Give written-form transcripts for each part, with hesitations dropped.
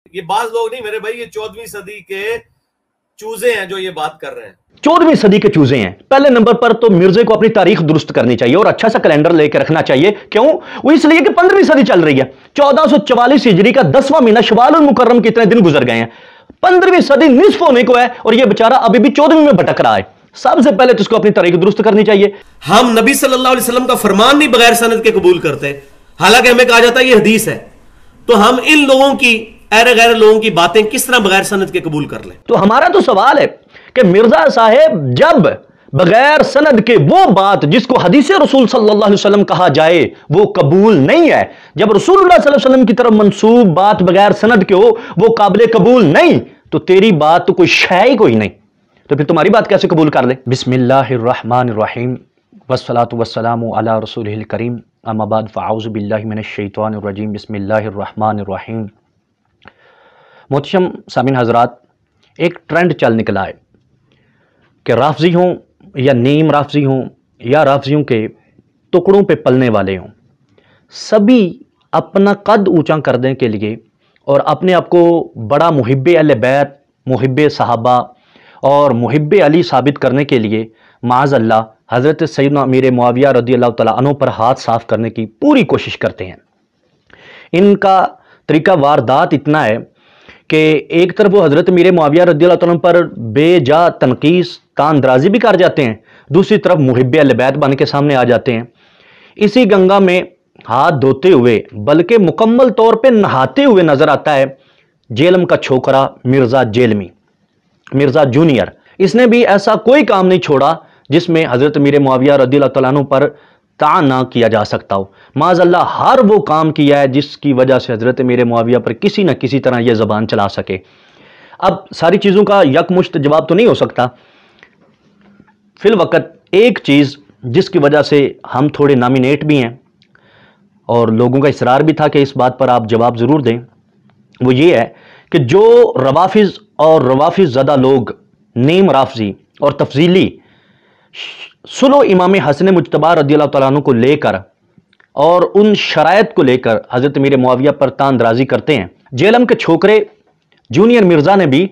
یہ بعض لوگ نہیں میرے بھائی، یہ 14ویں صدی کے چوزے ہیں جو یہ بات کر رہے ہیں. 14ویں صدی کے چوزے ہیں. پہلے نمبر پر تو مرزے کو اپنی تاریخ درست کرنی چاہیے اور اچھا سا کیلنڈر لے کے رکھنا چاہیے. کیوں؟ وہ اس لیے کہ 15ویں صدی چل رہی ہے. 1444 ہجری کا 10واں مہینہ شوال المکرم کے اتنے دن گزر گئے ہیں. 15ویں صدی نصف ہونے کو ہے اور یہ بیچارہ ابھی بھی 14ویں میں بھٹک رہا ہے. سب سے پہلے تو اس کو اپنی تاریخ درست کرنی چاہیے. ہم نبی صلی اللہ علیہ وسلم کا فرمان نہیں بغیر سند کے قبول کرتے، حالانکہ ہمیں کہا جاتا ہے یہ حدیث ہے. تو ہم ان لوگوں کی ایرے غیر لوگوں کی باتیں کس طرح بغیر سند کے قبول کر لیں؟ تو ہمارا تو سوال ہے کہ مرزا صاحب جب بغیر سند کے وہ بات جس کو حدیث رسول صلی اللہ علیہ وسلم کہا جائے وہ قبول نہیں ہے، جب رسول اللہ صلی اللہ علیہ وسلم کی طرف منسوب بات بغیر سند کے ہو وہ قابل قبول نہیں، تو تیری بات تو کوئی شے ہی کوئی نہیں، تو پھر تمہاری بات کیسے قبول کر لے؟ بسم اللہ الرحمن الرحیم والصلاة والسلام علی رسولہ الکریم، اما بعد فاعوذ باللہ من الشیطان الرجیم، بسم اللہ الرحمن الرحیم. محتشم سامعین حضرات، ایک ٹرینڈ چل نکلا ہے کہ رافضی ہوں یا نیم رافضی ہوں یا رافضیوں کے ٹکڑوں پہ پلنے والے ہوں، سبھی اپنا قد اونچا کرنے کے لیے اور اپنے آپ کو بڑا محب اہل بیت، محب صحابہ اور محب علی ثابت کرنے کے لیے معاذ اللہ حضرت سیدنا امیر معاویہ رضی اللہ تعالیٰ عنہ پر ہاتھ صاف کرنے کی پوری کوشش کرتے ہیں. ان کا طریقہ واردات اتنا ہے کہ ایک طرف وہ حضرت امیر معاویہ رضی اللہ تعالیٰ عنہ پر بے جا تنقیص تان درازی بھی کر جاتے ہیں، دوسری طرف محب اہل بیت بن کے سامنے آ جاتے ہیں. اسی گنگا میں ہاتھ دھوتے ہوئے بلکہ مکمل طور پہ نہاتے ہوئے نظر آتا ہے جیلم کا چھوکرا مرزا جیلمی، مرزا جونیئر. اس نے بھی ایسا کوئی کام نہیں چھوڑا جس میں حضرت امیر معاویہ رضی اللہ تعالیٰ عنہ پر طعن نہ کیا جا سکتا ہو. معاذ اللہ ہر وہ کام کیا ہے جس کی وجہ سے حضرت امیر معاویہ پر کسی نہ کسی طرح یہ زبان چلا سکے. اب ساری چیزوں کا یکمشت جواب تو نہیں ہو سکتا، فی الوقت ایک چیز جس کی وجہ سے ہم تھوڑے نامینیٹ بھی ہیں اور لوگوں کا اصرار بھی تھا کہ اس بات پر آپ جواب ضرور دیں، وہ یہ ہے کہ جو روافظ اور روافظ زدہ لوگ نیم رافضی اور تفضیلی سلو امام حسن مجتبی رضی اللہ تعالیٰ عنہ کو لے کر اور ان شرائط کو لے کر حضرت امیر معاویہ پر تان درازی کرتے ہیں، جیلم کے چھوکرے جونیئر مرزا نے بھی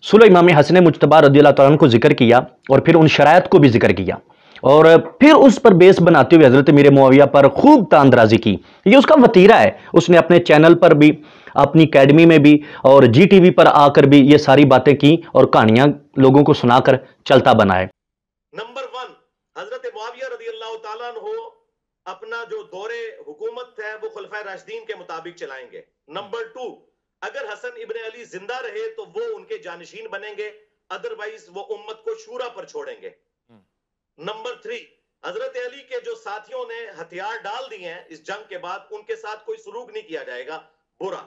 سلو امام حسن مجتبی رضی اللہ تعالیٰ عنہ کو ذکر کیا اور پھر ان شرائط کو بھی ذکر کیا اور پھر اس پر بیس بناتے ہوئے حضرت امیر معاویہ پر خوب تان درازی کی. یہ اس کا وتیرہ ہے، اس نے اپنے چینل پر بھی، اپنی اکیڈمی میں بھی اور جی ٹی وی پر آ کر بھی یہ ساری باتیں کی اور کہانیاں لوگوں کو سنا کر چلتا بنا ہے. نمبر 1، حضرت معاویہ رضی اللہ تعالیٰ عنہ اپنا جو دور حکومت ہے وہ خلفائے راشدین کے مطابق چلائیں گے. نمبر 2، اگر حسن ابن علی زندہ رہے تو وہ ان کے جانشین بنیں گے، ادروائز وہ امت کو شورا پر چھوڑیں گے. نمبر 3، حضرت علی کے جو ساتھیوں نے ہتھیار ڈال دیے ہیں اس جنگ کے بعد ان کے ساتھ کوئی سلوک نہیں کیا جائے گا برا.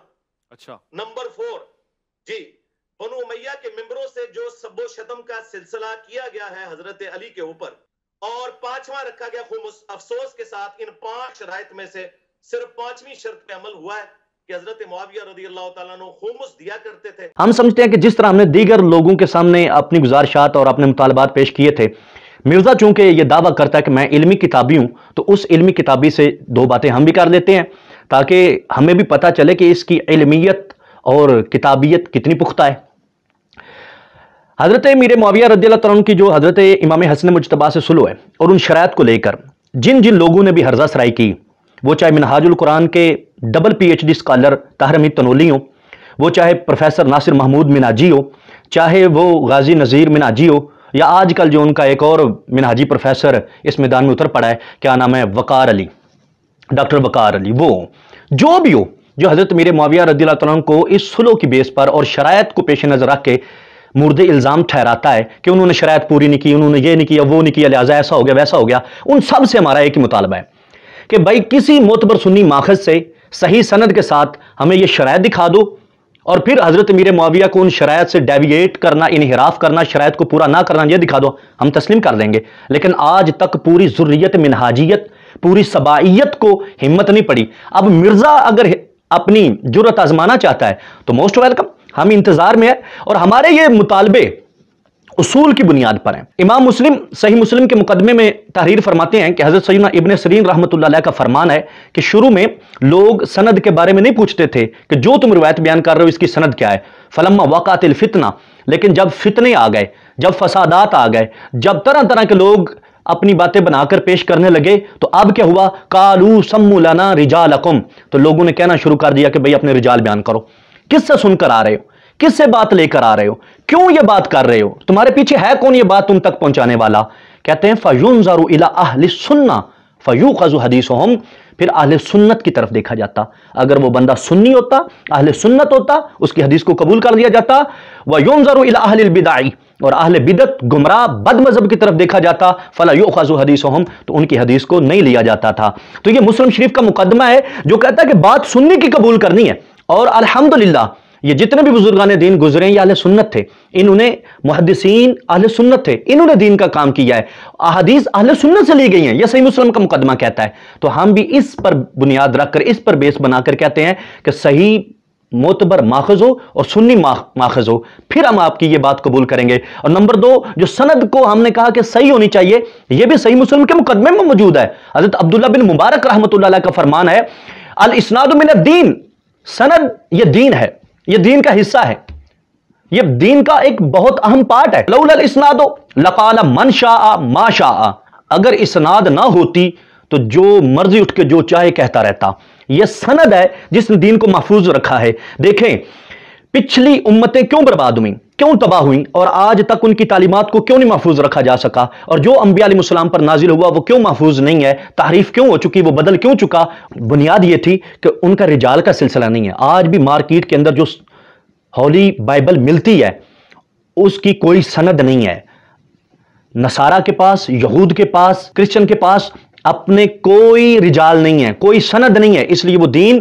اچھا. نمبر 4، جی بنو امیہ کے ممبروں سے جو سب و شتم کا سلسلہ کیا گیا ہے حضرت علی کے اوپر، اور 5واں رکھا گیا خمس. افسوس کے ساتھ ان 5 شرائط میں سے صرف 5ویں شرط پہ عمل ہوا ہے کہ حضرت معاویہ رضی اللہ تعالیٰ عنہ خمس دیا کرتے تھے. ہم سمجھتے ہیں کہ جس طرح ہم نے دیگر لوگوں کے سامنے اپنی گزارشات اور اپنے مطالبات پیش کیے تھے، مرزا چونکہ یہ دعویٰ کرتا ہے کہ میں علمی کتابی ہوں، تو اس علمی کتابی سے 2 باتیں ہم بھی کر لیتے ہیں تاکہ ہمیں بھی پتہ چلے کہ اس کی علمیت اور کتابیت کتنی پختہ ہے. حضرت امیر معاویہ رضی اللہ تعالیٰ عنہ کی جو حضرت امام حسن مجتبی سے سلو ہے اور ان شرائط کو لے کر جن جن لوگوں نے بھی ہرزہ سرائی کی، وہ چاہے منہاج القرآن کے double P H D scholar Tahir Hameed Tanoli ہوں، وہ چاہے پروفیسر ناصر محمود منہاجی ہو، چاہے وہ غازی نذیر منہاجی ہو، یا آج کل جو ان کا ایک اور منہاجی پروفیسر اس میدان میں اتر پڑا ہے، کیا نام ہے، وقار علی، ڈاکٹر وقار علی، وہ جو بھی ہو جو حضرت امیر معاویہ رضی اللہ تعالیٰ عنہ کو اس سلو کی بیس پر اور شرائط کو پیش نظر رکھ کے مورد الزام ٹھہراتا ہے کہ انہوں نے شرائط پوری نہیں کی، انہوں نے یہ نہیں کیا، وہ نہیں کیا، لہٰذا ایسا ہو گیا ویسا ہو گیا. ان سب سے ہمارا ایک ہی مطالبہ ہے کہ بھائی کسی معتبر سنی ماخذ سے صحیح سند کے ساتھ ہمیں یہ شرائط دکھا دو اور پھر حضرت امیر معاویہ کو ان شرائط سے ڈیویٹ کرنا، انحراف کرنا، شرائط کو پورا نہ کرنا، یہ دکھا دو، ہم تسلیم کر دیں گے. لیکن آج تک پوری ذریت منہاجیت، پوری سبائیت کو ہمت نہیں پڑی. اب مرزا اگر اپنی جرت آزمانا چاہتا ہے تو موسٹ ویلکم، ہم انتظار میں ہیں اور ہمارے یہ مطالبے اصول کی بنیاد پر ہیں۔ امام مسلم صحیح مسلم کے مقدمے میں تحریر فرماتے ہیں کہ حضرت سیدنا ابن سیرین رحمۃ اللہ علیہ کا فرمان ہے کہ شروع میں لوگ سند کے بارے میں نہیں پوچھتے تھے کہ جو تم روایت بیان کر رہے ہو اس کی سند کیا ہے، فلما وقعت الفتنہ، لیکن جب فتنے آ گئے، جب فسادات آ گئے، جب طرح طرح کے لوگ اپنی باتیں بنا کر پیش کرنے لگے، تو اب کیا ہوا، قالوا سموا لنا رجالکم، تو لوگوں نے کہنا شروع کر دیا کہ بھئی اپنے رجال بیان کرو، کس سے سن کر آ رہے ہو، کس سے بات لے کر آ رہے ہو، کیوں یہ بات کر رہے ہو، تمہارے پیچھے ہے کون یہ بات تم تک پہنچانے والا؟ کہتے ہیں فَيُنظَرُ إِلَىٰ أَهْلِ السُّنَّةِ فَيُؤْخَذُ حَدِيثُهُمْ، پھر اہل سنت کی طرف دیکھا جاتا، اگر وہ بندہ سنی ہوتا، اہل سنت ہوتا، اس کی حدیث کو قبول کر لیا جاتا۔ وَيُنظَرُ إِلَىٰ أَهْلِ الْبِدَعِ، اور اہل بدعت گمراہ بد مذہب کی طرف دیکھا جاتا، فَلَا يُؤْخَذُ حَدِيثُهُمْ، تو ان کی حدیث کو نہیں لیا جاتا تھا۔ تو یہ مسلم شریف کا مقدمہ ہے جو کہتا ہے کہ بات سنی کی قبول کرنی ہے، اور الحمدللہ یہ جتنے بھی بزرگان دین گزرے ہیں یہ اہل سنت تھے، انہوں نے محدثین اہل سنت تھے، انہوں نے دین کا کام کیا ہے، احادیث اہل سنت سے لی گئی ہیں، یہ صحیح مسلم کا مقدمہ کہتا ہے۔ تو ہم بھی اس پر بنیاد رکھ کر، اس پر بیس بنا کر کہتے ہیں کہ صحیح معتبر ماخذ ہو اور سنی ماخذ ہو، پھر ہم آپ کی یہ بات قبول کریں گے۔ اور نمبر دو، جو سند کو ہم نے کہا کہ صحیح ہونی چاہیے، یہ بھی صحیح مسلم کے مقدمے میں موجود ہے۔ حضرت عبداللہ بن مبارک رحمۃ اللہ علیہ کا فرمان ہے، الاسناد من الدین، سند یہ دین ہے، یہ دین کا حصہ ہے، یہ دین کا ایک بہت اہم پارٹ ہے۔ لولا الاسناد لقال من شاء ما شاء، اگر اسناد نہ ہوتی تو جو مرضی اٹھ کے جو چاہے کہتا رہتا۔ یہ سند ہے جس نے دین کو محفوظ رکھا ہے۔ دیکھیں پچھلی امتیں کیوں برباد ہوئیں، کیوں تباہ ہوئیں، اور آج تک ان کی تعلیمات کو کیوں نہیں محفوظ رکھا جا سکا، اور جو انبیاء علیہ السلام پر نازل ہوا وہ کیوں محفوظ نہیں ہے، تحریف کیوں ہو چکی، وہ بدل کیوں چکا؟ بنیاد یہ تھی کہ ان کا رجال کا سلسلہ نہیں ہے۔ آج بھی مارکیٹ کے اندر جو ہولی بائبل ملتی ہے اس کی کوئی سند نہیں ہے، نصارہ کے پاس، یہود کے پاس، کرسچن کے پاس اپنے کوئی رجال نہیں ہے، کوئی سند نہیں ہے، اس لیے وہ دین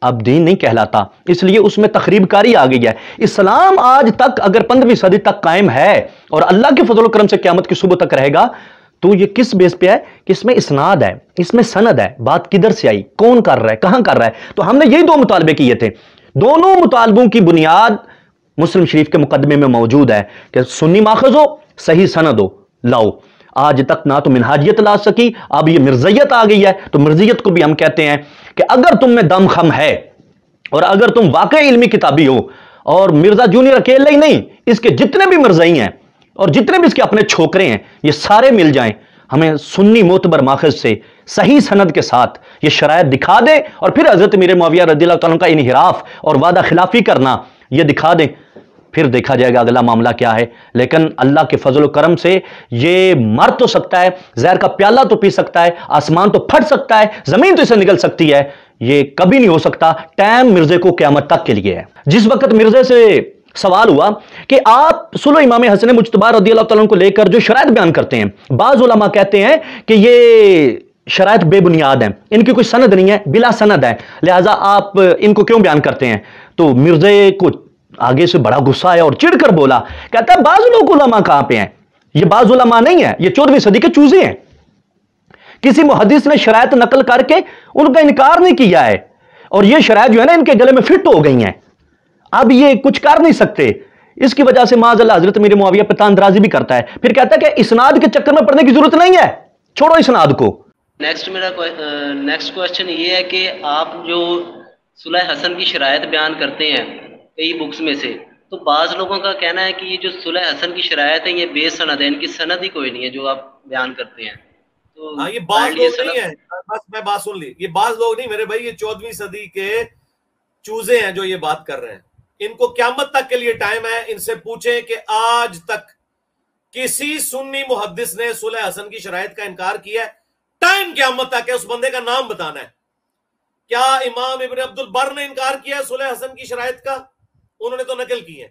اب دین نہیں کہلاتا، اس لیے اس میں تخریب کاری آ گئی ہے۔ اسلام آج تک اگر 15ویں صدی تک قائم ہے اور اللہ کے فضل و کرم سے قیامت کی صبح تک رہے گا، تو یہ کس بیس پہ ہے کہ اس میں اسناد ہے، اس میں سند ہے، بات کدھر سے آئی، کون کر رہا ہے، کہاں کر رہا ہے۔ تو ہم نے یہی دو مطالبے کیے تھے، دونوں مطالبوں کی بنیاد مسلم شریف کے مقدمے میں موجود ہے کہ سنی ماخذ ہو، صحیح سند ہو، لاؤ۔ آج تک نہ تو منہاجیت لا سکی، اب یہ مرزیت آ گئی ہے، تو مرزیت کو بھی ہم کہتے ہیں کہ اگر تم میں دم خم ہے اور اگر تم واقعی علمی کتابی ہو، اور مرزا جونیئر اکیلے ہی نہیں، اس کے جتنے بھی مرزائی ہیں اور جتنے بھی اس کے اپنے چھوکرے ہیں، یہ سارے مل جائیں، ہمیں سنی معتبر ماخذ سے صحیح سند کے ساتھ یہ شرائط دکھا دیں، اور پھر حضرت امیر معاویہ رضی اللہ تعالیٰ کا انحراف اور وعدہ خلافی کرنا یہ دکھا دیں، پھر دیکھا جائے گا اگلا معاملہ کیا ہے۔ لیکن اللہ کے فضل و کرم سے یہ مر تو سکتا ہے، زہر کا پیالہ تو پی سکتا ہے، آسمان تو پھٹ سکتا ہے، زمین تو اسے نکل سکتی ہے، یہ کبھی نہیں ہو سکتا۔ ٹائم مرزے کو قیامت تک کے لیے ہے۔ جس وقت مرزے سے سوال ہوا کہ آپ صلح امام حسن مجتبی رضی اللہ تعالیٰ کو لے کر جو شرائط بیان کرتے ہیں، بعض علماء کہتے ہیں کہ یہ شرائط بے بنیاد ہیں، ان کی کوئی سند نہیں ہے، بلا سند ہے، لہٰذا آپ ان کو کیوں بیان کرتے ہیں؟ تو مرزے کو آگے سے بڑا غصہ آیا اور چڑھ کر بولا، کہتا ہے بعض لوگ علماء کہاں پہ ہیں، یہ بعض علماء نہیں ہے، یہ 14ویں صدی کے چوزے ہیں۔ کسی محدث نے شرائط نقل کر کے ان کا انکار نہیں کیا ہے، اور یہ شرائط جو ہے نا ان کے گلے میں فٹ ہو گئی ہیں، اب یہ کچھ کر نہیں سکتے۔ اس کی وجہ سے معاذ اللہ حضرت امیر معاویہ پہ تان درازی بھی کرتا ہے، پھر کہتا ہے کہ اسناد کے چکر میں پڑنے کی ضرورت نہیں ہے، چھوڑو اسناد کو۔ نیکسٹ کوشچن یہ ہے کہ آپ جو صلح حسن کی شرائط بیان کرتے ہیں کئی بکس میں سے، تو بعض لوگوں کا کہنا ہے کہ یہ جو صلح حسن کی شرائط ہیں یہ بے سند ہے، ان کی سند ہی کوئی نہیں ہے جو آپ بیان کرتے ہیں۔ تو یہ بعض لوگ نہیں ہیں، بس میں بات سن لی، یہ بعض لوگ نہیں میرے بھائی، یہ 14ویں صدی کے چوزے ہیں جو یہ بات کر رہے ہیں۔ ان کو قیامت تک کے لیے ٹائم ہے، ان سے پوچھیں کہ آج تک کسی سنی محدث نے صلح حسن کی شرائط کا انکار کیا ہے؟ ٹائم قیامت تک ہے، اس بندے کا نام بتانا ہے۔ کیا امام ابن عبد البر نے انکار کیا ہے صلح حسن کی شرائط کا؟ انہوں نے تو نقل کی ہے۔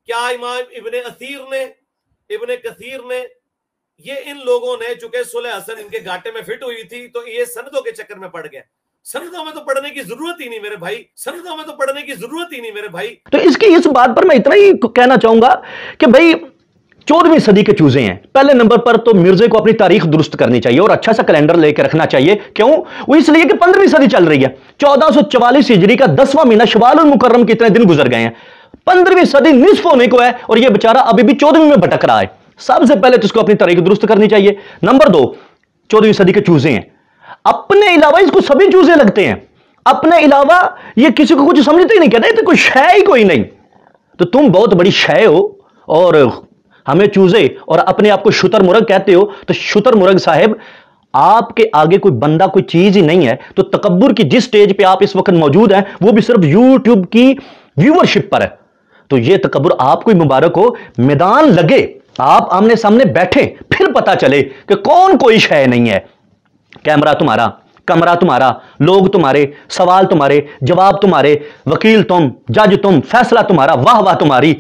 کیا امام ابن اثیر نے، ابن کثیر نے، یہ ان لوگوں نے، چونکہ صلح حسن ان کے گھاٹے میں فٹ ہوئی تھی تو یہ سندوں کے چکر میں پڑ گئے۔ سندوں میں تو پڑھنے کی ضرورت ہی نہیں میرے بھائی، سندوں میں تو پڑھنے کی ضرورت ہی نہیں میرے بھائی۔ تو اس کی اس بات پر میں اتنا ہی کہنا چاہوں گا کہ بھائی 14ویں صدی کے چوزے ہیں۔ پہلے نمبر پر تو مرزے کو اپنی تاریخ درست کرنی چاہیے اور اچھا سا کیلنڈر لے کے رکھنا چاہیے۔ کیوں؟ وہ اس لیے کہ 15ویں صدی چل رہی ہے، 1444 ہجری کا 10واں مہینہ شوال المکرم کے اتنے دن گزر گئے ہیں، 15वीं सदी निस्फ होने को है और ये बेचारा अभी भी 14वीं में भटक रहा है। सबसे पहले तो इसको अपनी तरीके दुरुस्त करनी चाहिए। नंबर 2, 14वीं सदी के चूजे हैं, अपने अलावा इसको सभी चूजे लगते हैं, अपने अलावा ये किसी को कुछ समझते ही नहीं, कहते तो कोई शय ही कोई नहीं। तो तुम बहुत बड़ी शय हो और हमें चूजे और अपने आप को शुतुरमुर्ग कहते हो। तो शुतुरमुर्ग साहब, आपके आगे कोई बंदा कोई चीज ही नहीं है। तो तकब्बुर की जिस स्टेज पे आप इस वक्त मौजूद हैं वो भी सिर्फ यूट्यूब की व्यूअरशिप पर है। तो ये तकब्बुर आपको ही मुबारक हो। मैदान लगे, आप आमने सामने बैठे, फिर पता चले कि कौन कोई शय नहीं है। कैमरा तुम्हारा, कमरा तुम्हारा, लोग तुम्हारे, सवाल तुम्हारे, जवाब तुम्हारे, वकील तुम, जज तुम, फैसला तुम्हारा, वाह वाह तुम्हारी।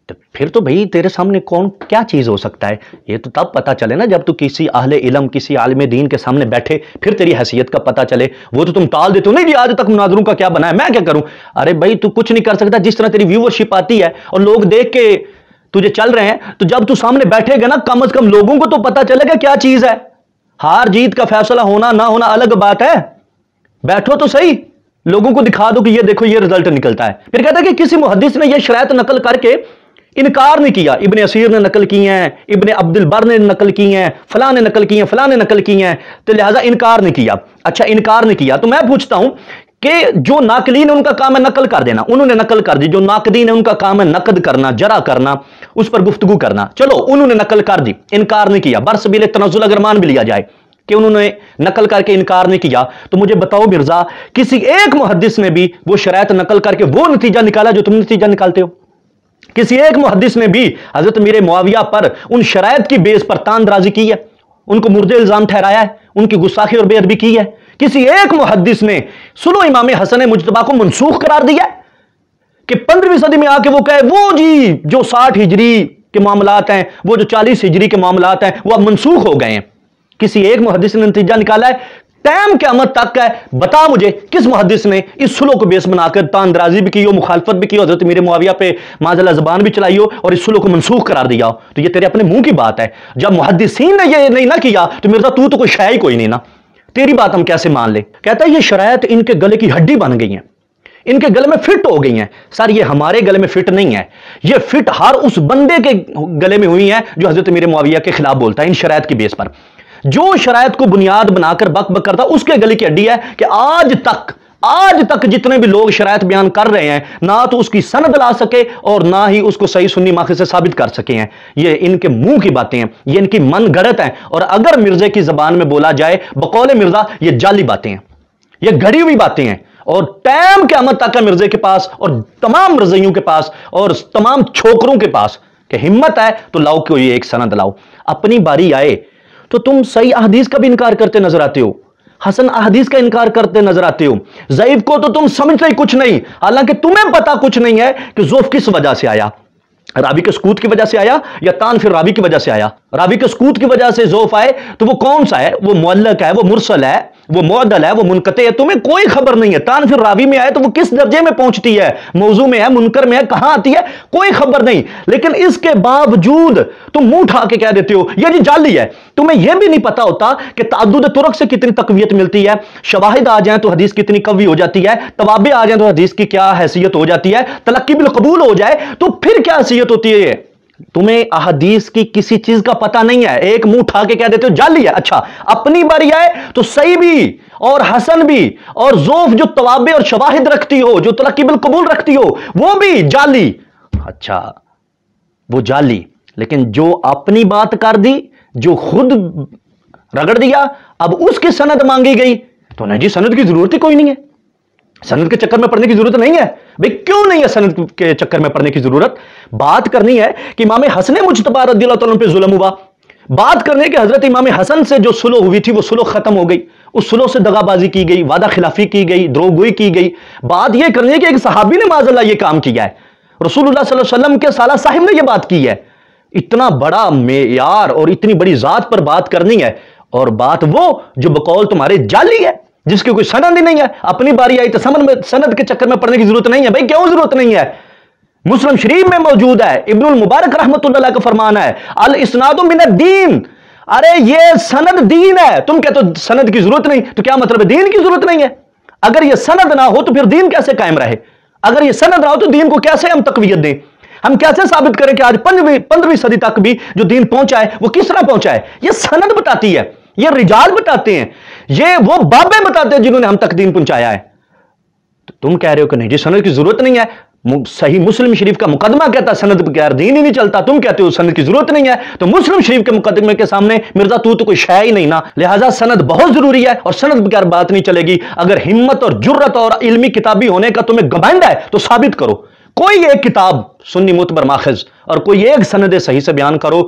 तो फिर तो भाई तेरे सामने कौन क्या चीज हो सकता है? ये तो तब पता चले ना जब तू किसी अहले इल्म, किसी आलिम दीन के सामने बैठे, फिर तेरी हैसियत का पता चले। वो तो तुम टाल देते हो, नहीं जी आज तक मुनाजरों का क्या बना है, मैं क्या करूं। अरे भाई तू कुछ नहीं कर सकता। जिस तरह तेरी व्यूअरशिप आती है और लोग देख के तुझे चल रहे हैं, तो जब तू सामने बैठेगा ना, कम से कम लोगों को तो पता चलेगा क्या चीज है। हार जीत का फैसला होना ना होना अलग बात है, बैठो तो सही, लोगों को दिखा दो कि ये देखो ये रिजल्ट निकलता है। फिर कहता है कि किसी मुहद्दिस ने ये शरायत नकल करके इनकार नहीं किया। इब्ने असीर ने नकल की हैं, इब्ने अब्दुल बर ने नकल की हैं, फलां ने नकल की हैं, फलां ने नकल की हैं, तो लिहाजा इनकार नहीं किया। अच्छा इनकार नहीं किया तो मैं पूछता हूं कि जो नाकलीन है उनका काम है नकल कर देना, उन्होंने नकल कर दी। जो नाकदीन है उनका काम है नकद करना, जरा करना, उस पर गुफ्तगू करना। चलो उन्होंने नकल कर दी, इनकार नहीं किया, बरसबील तनज़्ज़ुल अगर मान भी लिया जाए कि उन्होंने नकल करके इनकार नहीं किया, तो मुझे बताओ मिर्जा, किसी एक मुहद्दिस ने भी वो शरायत नकल करके वो नतीजा निकाला जो तुम नतीजा निकालते हो? किसी एक मुहद्दिस ने भी हजरत मीर मुआविया पर उन शरायत की बेस पर तानदराजी की है, उनको मुर्दे इल्जाम ठहराया है, उनकी गुस्ताखी और बेअदबी की है? किसी एक मुहद्दिस ने सुनो इमाम हसन मुज्तबा को मनसूख करार दिया कि 15वीं सदी में आके वो कहे वो जी जो 60 हिजरी के मामलात हैं, वो जो 40 हिजरी के मामलात हैं, वो अब मनसूख हो गए हैं? किसी एक मुहद्दिस ने नतीजा निकाला है? टाइम क़यामत तक है। बता मुझे किस मुहद्दिस ने इस सुलह को बेस बनाकर तानदराजी भी की हो, मुखालफत भी की हो, हजरत मीर मुआविया पे माज़अल्लाह ज़बान भी चलाई हो और इस सुलह को मनसूख करार दिया हो? तो ये तेरे अपने मुंह की बात है। जब मुहद्दिसीन ने ये नहीं ना किया तो मिर्जा तू तो कोई शय ही कोई नहीं ना, तेरी बात हम कैसे मान ले? कहता है ये शरायत इनके गले की हड्डी बन गई है, इनके गले में फिट हो गई हैं। सर ये हमारे गले में फिट नहीं है, ये फिट हर उस बंदे के गले में हुई है जो हजरत मीर मुआविया के खिलाफ बोलता है इन शरायत की बेस पर। जो शरायत को बुनियाद बनाकर बक बक करता उसके गले की हड्डी है कि आज तक जितने भी लोग शरायत बयान कर रहे हैं ना तो उसकी सनद ला सके और ना ही उसको सही सुन्नी माखज़ से साबित कर सके हैं। ये इनके मुंह की बातें हैं, ये इनकी मन गढ़त हैं। और अगर मिर्जे की जबान में बोला जाए बकौले मिर्जा, ये जाली बातें हैं, ये घड़ी हुई बातें हैं। और टाइम क़यामत तक है मिर्जे के पास और तमाम मिर्जियों के पास और तमाम छोकरों के पास कि हिम्मत है तो लाओ, कोई एक सनद लाओ। अपनी बारी आए तो तुम सही अहदीस का भी इनकार करते नजर आते हो, हसन अहदीस का इनकार करते नजर आते हो, ज़ईफ को तो तुम समझते ही कुछ नहीं, हालांकि तुम्हें पता कुछ नहीं है कि ज़ोफ किस वजह से आया। रावी के सकूत की वजह से आया या तान फिर रावी की वजह से आया? रावी के सकूत की वजह से ज़ोफ आए तो वो कौन सा है? वो मुअल्लक है, वो मुरसल है, वो मुअद्दल है, वो मुनक़ते है, तुम्हें कोई खबर नहीं है। तान फिर रावी में आए तो वो किस दर्जे में पहुंचती है, मौजू में है, मुनकर में है, कहां आती है, कोई खबर नहीं। लेकिन इसके बावजूद तुम मुंह उठा के कह देते हो ये जी जाली है। तुम्हें यह भी नहीं पता होता कि तअद्दुद तुरक से कितनी तकवीयत मिलती है, शवाहिद आ जाए तो हदीस कितनी कवी हो जाती है, तवाबे आ जाए तो हदीस की क्या हैसियत हो जाती है, तलक्की बिल कबूल हो जाए तो फिर क्या हैसियत होती है। तुम्हें अहदीस की किसी चीज का पता नहीं है, एक मुंह उठा के कह देते हो जाली है। अच्छा अपनी बारी आए तो सही भी और हसन भी और ज़ोफ जो तवाबे और शवाहिद रखती हो, जो तलक्की बिल कबूल रखती हो, वो भी जाली। अच्छा वो जाली, लेकिन जो अपनी बात कर दी, जो खुद रगड़ दिया, अब उसकी सनद मांगी गई तो नहीं जी सनद की जरूरत ही कोई नहीं है, सनद के चक्कर में पड़ने की जरूरत नहीं है। भाई क्यों नहीं है सनद के चक्कर में पड़ने की जरूरत? बात करनी है कि इमाम हसन मुज्तबा रज़ियल्लाहु तआला पे जुल्म हुआ, बात करने के हजरत इमाम हसन से जो सुलह हुई थी वो सुलह खत्म हो गई, उस सुलह से दगाबाजी की गई, वादा खिलाफी की गई, द्रोहगोई की गई। बात यह करनी है कि एक सहाबी ने माज़अल्लाह ये काम किया है, रसूलुल्लाह सल्लल्लाहु अलैहि वसल्लम के साला साहिब ने यह बात की है। इतना बड़ा मेयार और इतनी बड़ी जात पर बात करनी है, और बात वो जो बकौल तुम्हारे जाली है, जिसकी कोई सनद ही नहीं है। अपनी बारी आई तो सनद के चक्कर में पड़ने की जरूरत नहीं है। भाई क्यों जरूरत नहीं है? मुस्लिम शरीफ में मौजूद है, इब्नुल मुबारक रहमतुल्लाह अलैह का फरमान है अल इस्नादु मिनद दीन। अरे ये सनद दीन है, तुम कहते हो सनद की जरूरत नहीं, तो क्या मतलब है दीन की जरूरत नहीं है? अगर ये सनद ना हो तो फिर दीन कैसे कायम रहे? अगर ये सनद रहा हो तो दीन को कैसे हम तकवीयत दें? हम कैसे साबित करें कि आज 15वीं सदी तक भी जो दीन पहुंचा है वो किस तरह पहुंचा है? ये सनद बताती है, ये रिजाल बताते हैं, ये वो बाबे बताते हैं जिन्होंने हम तक दीन पहुंचाया है। तो तुम कह रहे हो कि नहीं जी सनद की जरूरत नहीं है, सही मुस्लिम शरीफ का मुकदमा कहता है सनद बगैर दीन ही नहीं चलता, तुम कहते हो सनद की जरूरत नहीं है। तो मुस्लिम शरीफ के मुकदमे के सामने मिर्जा तू तो कोई शय ही नहीं ना, लिहाजा सनद बहुत जरूरी है और सनद बगैर बात नहीं चलेगी। अगर हिम्मत और जुर्रत और इल्मी किताबी होने का तुम्हें घमंड है तो साबित करो, कोई एक किताब सुन्नी मुतबर माखज और कोई एक सनद सही से बयान करो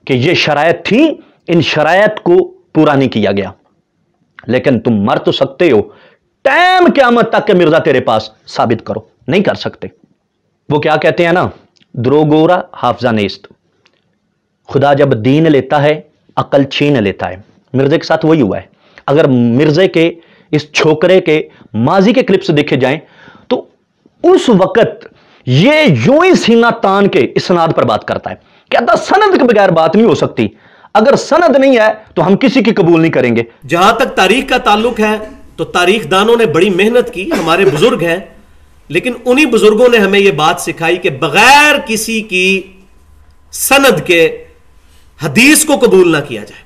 कि ये शरायत थी, इन शरायत को पूरा नहीं किया गया। लेकिन तुम मर तो सकते हो, टाइम क़यामत तक के मिर्जा तेरे पास साबित करो, नहीं कर सकते। वो क्या कहते हैं ना, द्रोगोरा हाफजा नेस्त, खुदा जब दीन लेता है अकल छीन लेता है। मिर्जे के साथ वही हुआ है। अगर मिर्जे के इस छोकरे के माजी के क्लिप्स देखे जाएं तो उस वक्त ये यूं ही सीना तान के इसनाद पर बात करता है, कहता सनद के बगैर बात नहीं हो सकती, अगर सनद नहीं है तो हम किसी की कबूल नहीं करेंगे। जहां तक तारीख का ताल्लुक है तो तारीख दानों ने बड़ी मेहनत की, हमारे बुजुर्ग हैं, लेकिन उन्हीं बुजुर्गों ने हमें यह बात सिखाई कि बगैर किसी की सनद के हदीस को कबूल ना किया जाए,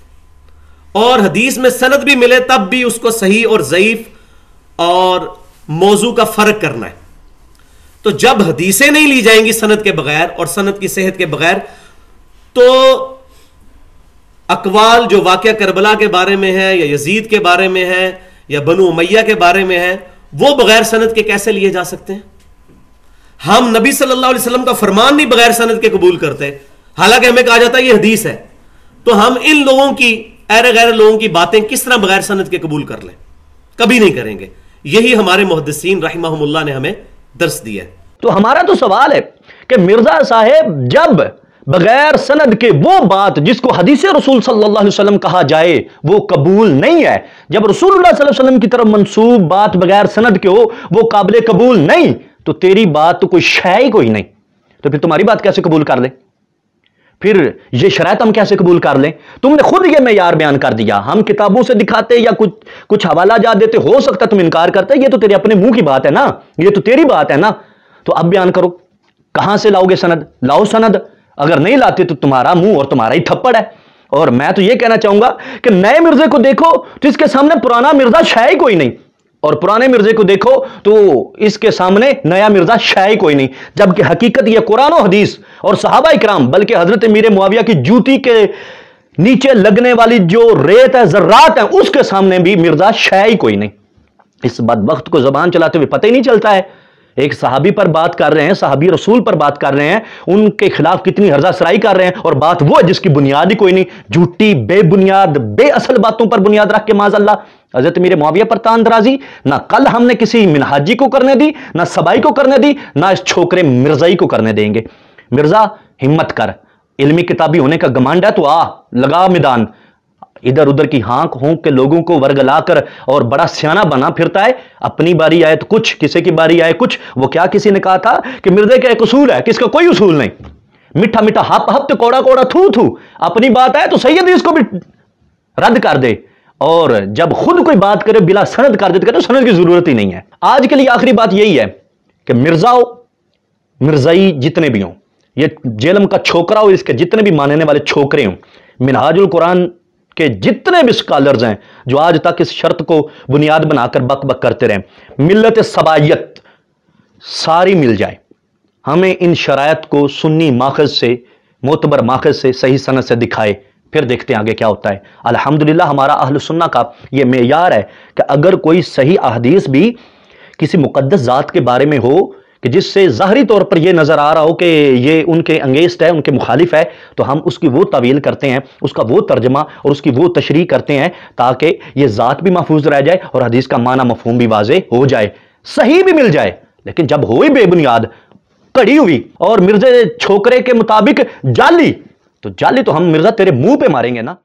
और हदीस में सनद भी मिले तब भी उसको सही और ज़ईफ और मौजू का फर्क करना है। तो जब हदीसें नहीं ली जाएंगी सनद के बगैर और सनद की सेहत के बगैर, तो अकवाल जो वाक़या करबला के बारे में है या यजीद के बारे में है या बनु उमैया के बारे में है, वो बगैर सनद के कैसे लिए जा सकते हैं? हम नबी सल्लल्लाहु अलैहि वसल्लम का फरमान नहीं बगैर सनद के कबूल करते, हालांकि हमें कहा जाता है ये हदीस है। तो हम इन लोगों की, ऐरे गैर लोगों की बातें किस तरह बगैर सनद के कबूल कर लें? कभी नहीं करेंगे। यही हमारे मुहद्दिसीन रहमहुमुल्लाह ने हमें दर्स दिया है। तो हमारा तो सवाल है कि मिर्जा साहेब जब बगैर सनद के वो बात जिसको हदीस रसूल सल्लल्लाहु अलैहि वसल्लम कहा जाए वो कबूल नहीं है, जब रसूलुल्लाह सल्लल्लाहु अलैहि वसल्लम की तरफ मंसूब बात बगैर सनद के हो वो काबिल कबूल नहीं, तो तेरी बात तो कोई शय ही कोई नहीं, तो फिर तुम्हारी बात कैसे कबूल कर ले? फिर ये शरायत हम कैसे कबूल कर लें? तुमने खुद ये मेयार बयान कर दिया, हम किताबों से दिखाते या कुछ हवाला जा देते, हो सकता तुम इनकार करते, ये तो तेरे अपने मुंह की बात है ना, ये तो तेरी बात है ना। तो अब बयान करो, कहां से लाओगे सनद? लाओ सनद, अगर नहीं लाते तो तुम्हारा मुंह और तुम्हारा ही थप्पड़ है। और मैं तो ये कहना चाहूंगा कि नए मिर्जे को देखो तो इसके सामने पुराना मिर्जा शायद कोई नहीं, और पुराने मिर्जे को देखो तो इसके सामने नया मिर्जा शायद कोई नहीं, जबकि हकीकत यह कुरान और हदीस और सहाबा इकराम, बल्कि हजरत मीर मुआविया की जूती के नीचे लगने वाली जो रेत है, जर्रात है, उसके सामने भी मिर्जा शायद कोई नहीं। इस बदबख्त को जबान चलाते हुए पता ही नहीं चलता है। एक सहाबी पर बात कर रहे हैं, सहाबी रसूल पर बात कर रहे हैं, उनके खिलाफ कितनी हर्जासराई कर रहे हैं, और बात वो है जिसकी बुनियाद ही कोई नहीं, झूठी बेबुनियाद बेअसल बातों पर बुनियाद रख के माज़अल्लाह हजरत मीर मुआविया पर तानदराजी ना कल हमने किसी मिनहाजी को करने दी, ना सबाई को करने दी, ना इस छोकरे मिर्जाई को करने देंगे। मिर्जा हिम्मत कर, इल्मी किताबी होने का घमंड है तो आ लगा मैदान, इधर उधर की हाँक होंक के लोगों को वर्गलाकर और बड़ा सियाना बना फिरता है। अपनी बारी आए तो कुछ, किसी की बारी आए कुछ। वो क्या किसी ने कहा था कि मिर्जे का एक उसूल है, किसका कोई उसूल नहीं, मीठा मीठा हप हप तो कौड़ा कौड़ा थू थू, अपनी बात आए तो सैयद इसको भी रद्द कर दे, और जब खुद कोई बात करे बिला सनद कर देते, तो सनद की जरूरत ही नहीं है। आज के लिए आखिरी बात यही है कि मिर्जाओ मिर्जाई जितने भी हों, ये जेलम का छोकरा हो, इसके जितने भी मानने वाले छोकरे हों, मिनहाजुल कुरान के जितने भी स्कॉलर्स हैं जो आज तक इस शर्त को बुनियाद बनाकर बक बक करते रहे, मिल्लत सबायत सारी मिल जाए, हमें इन शरायत को सुन्नी माखज से, मोतबर माखज से, सही सनद से दिखाए, फिर देखते हैं आगे क्या होता है। अल्हम्दुलिल्लाह हमारा अहल सुन्ना का यह मेयार है कि अगर कोई सही अहदीस भी किसी मुकद्दस ज़ात के बारे में हो कि जिससे ज़ाहरी तौर पर यह नज़र आ रहा हो कि ये उनके अंगेस्ट है, उनके मुखालिफ है, तो हम उसकी वो तावील करते हैं, उसका वो तर्जमा और उसकी वो तशरीह करते हैं ताकि ये ज़ात भी महफूज रह जाए और हदीस का माना मफहूम भी वाज़े हो जाए, सही भी मिल जाए। लेकिन जब हो ही बेबुनियाद, कड़ी हुई और मिर्जे छोकरे के मुताबिक जाली, तो जाली तो हम मिर्जा तेरे मुंह पे मारेंगे ना।